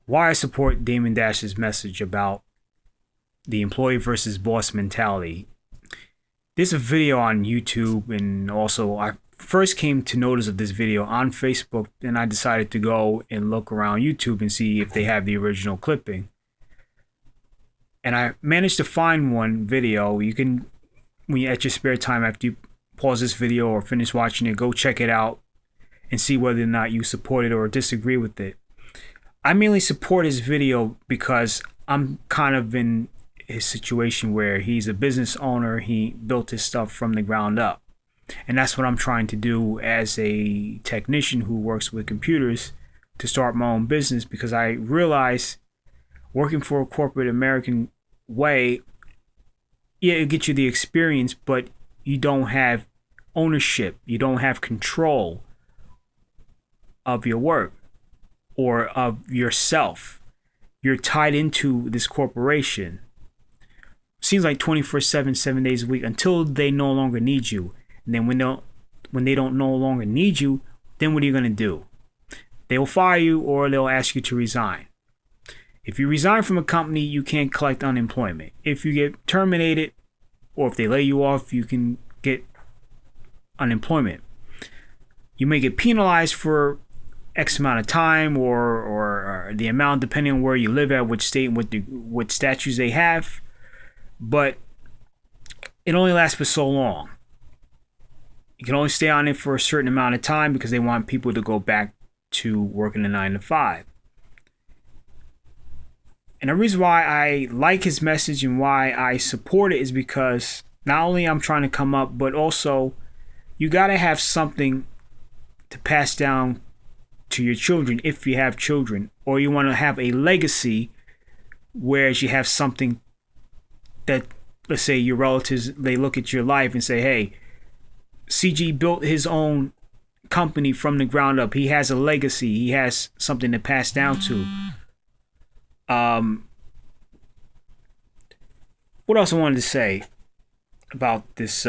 why I support Damon Dash's message about the employee versus boss mentality. There's a video on YouTube, and also I first came to notice of this video on Facebook, and I decided to go and look around YouTube and see if they have the original clipping. And I managed to find one video. You can, when you at your spare time after you pause this video or finish watching it, go check it out and see whether or not you support it or disagree with it. I mainly support his video because I'm kind of in his situation where he's a business owner. He built his stuff from the ground up. And that's what I'm trying to do as a technician who works with computers to start my own business, because I realize working for a corporate American way, yeah, it gets you the experience, but you don't have ownership. You don't have control of your work or of yourself. You're tied into this corporation. Seems like 24/7, 7 days a week, until they no longer need you. And then when they don't no longer need you, then what are you going to do? They will fire you, or they'll ask you to resign. If you resign from a company, you can't collect unemployment. If you get terminated, or if they lay you off, you can get unemployment. You may get penalized for X amount of time, or the amount depending on where you live at, which state, and what statutes they have. But it only lasts for so long. You can only stay on it for a certain amount of time because they want people to go back to working a 9 to 5. And the reason why I like his message and why I support it is because not only I'm trying to come up, but also you got to have something to pass down to your children if you have children, or you want to have a legacy, whereas you have something that, let's say your relatives, they look at your life and say, hey, CG built his own company from the ground up. He has a legacy. He has something to pass down to. What else I wanted to say about this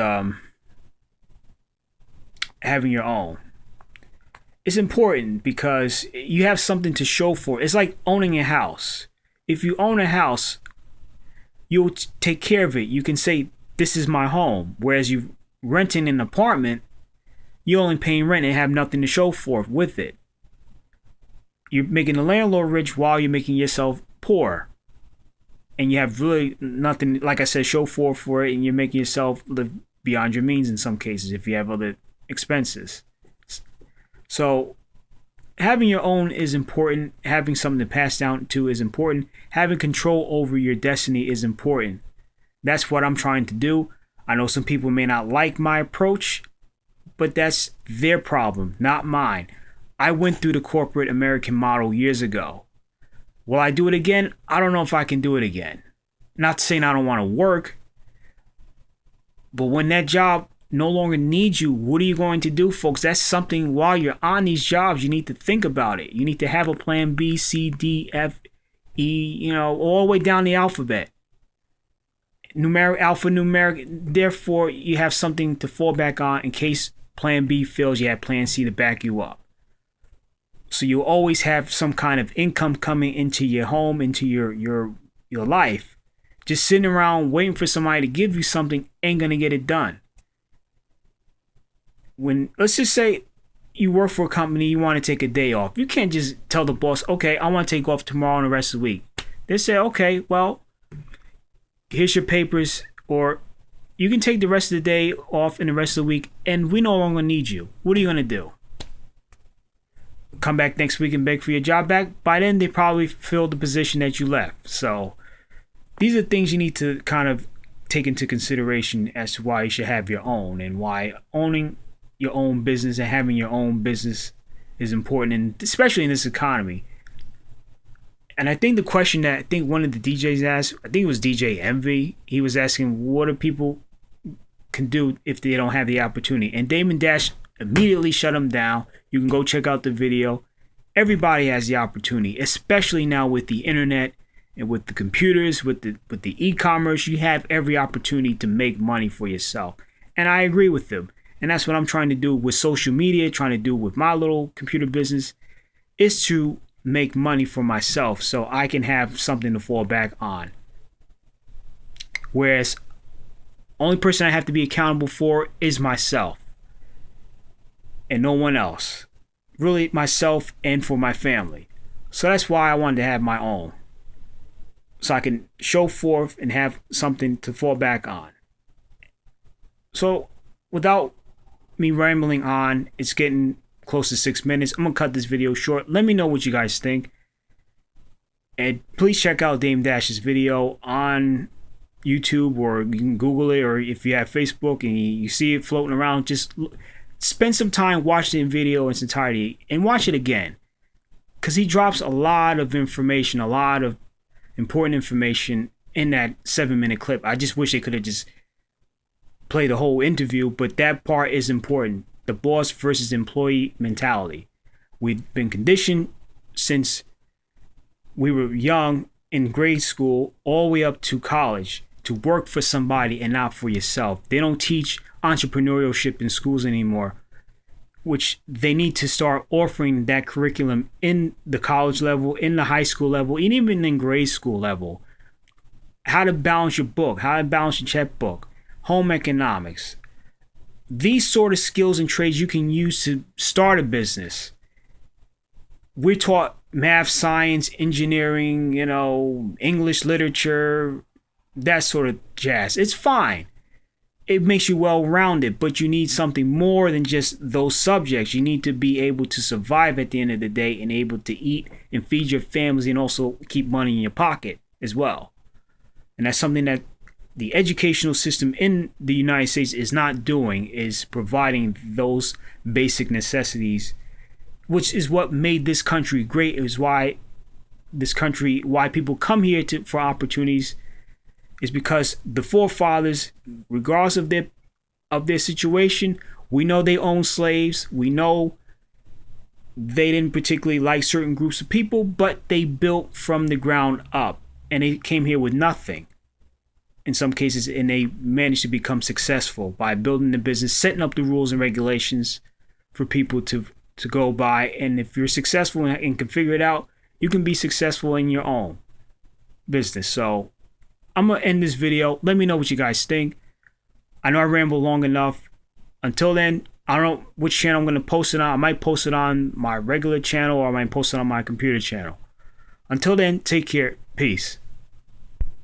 having your own? It's important because you have something to show for it. It's like owning a house. If you own a house, you'll take care of it. You can say, this is my home. Whereas you renting an apartment, you're only paying rent and have nothing to show for with it. You're making the landlord rich while you're making yourself poor. And you have really nothing, like I said, show for it, and you're making yourself live beyond your means in some cases if you have other expenses. So having your own is important. Having something to pass down to is important. Having control over your destiny is important. That's what I'm trying to do. I know some people may not like my approach, but that's their problem, not mine. I went through the corporate American model years ago. Will I do it again? I don't know if I can do it again. Not saying I don't want to work, but when that job no longer needs you, what are you going to do, folks? That's something while you're on these jobs, you need to think about it. You need to have a plan B, C, D, F, E, all the way down the alphabet. Numeric, alpha, numeric. Therefore, you have something to fall back on in case plan B fails. You have plan C to back you up. So you always have some kind of income coming into your home, into your life. Just sitting around waiting for somebody to give you something ain't gonna get it done. When, let's just say you work for a company, you want to take a day off. You can't just tell the boss, okay, I want to take off tomorrow and the rest of the week. They say, okay, well, here's your papers, or you can take the rest of the day off and the rest of the week, and we no longer need you. What are you going to do? Come back next week and beg for your job back? By then, they probably filled the position that you left. So these are things you need to kind of take into consideration as to why you should have your own, and why owning your own business and having your own business is important, and especially in this economy. And I think the question that I think one of the DJs asked, I think it was DJ Envy, he was asking what do people can do if they don't have the opportunity. And Damon Dash immediately shut him down. You can go check out the video. Everybody has the opportunity, especially now with the internet and with the computers, with the e-commerce. You have every opportunity to make money for yourself. And I agree with them. And that's what I'm trying to do with social media, trying to do with my little computer business, is to make money for myself so I can have something to fall back on. Whereas only person I have to be accountable for is myself and no one else. Really myself and for my family. So that's why I wanted to have my own. So I can show forth and have something to fall back on. So without me rambling on, it's getting close to 6 minutes. I'm going to cut this video short. Let me know what you guys think. And please check out Dame Dash's video on YouTube, or you can Google it, or if you have Facebook and you see it floating around, just spend some time watching the video in its entirety and watch it again. Because he drops a lot of information, a lot of important information in that 7-minute clip. I just wish they could have just played the whole interview, but that part is important. The boss versus employee mentality. We've been conditioned since we were young in grade school all the way up to college to work for somebody and not for yourself. They don't teach entrepreneurship in schools anymore, which they need to start offering that curriculum in the college level, in the high school level, and even in grade school level. How to balance your book, how to balance your checkbook, home economics. These sort of skills and trades you can use to start a business. We're taught math, science, engineering, English literature, that sort of jazz. It's fine. It makes you well-rounded, but you need something more than just those subjects. You need to be able to survive at the end of the day and able to eat and feed your families and also keep money in your pocket as well. And that's something that the educational system in the United States is not doing, is providing those basic necessities, which is what made this country great. It was why people come here for opportunities, is because the forefathers, regardless of their situation, we know they owned slaves. We know they didn't particularly like certain groups of people, but they built from the ground up, and they came here with nothing in some cases, and they managed to become successful by building the business, setting up the rules and regulations for people to go by. And if you're successful and can figure it out, you can be successful in your own business. So I'm going to end this video. Let me know what you guys think. I know I rambled long enough. Until then, I don't know which channel I'm going to post it on. I might post it on my regular channel, or I might post it on my computer channel. Until then, take care. Peace.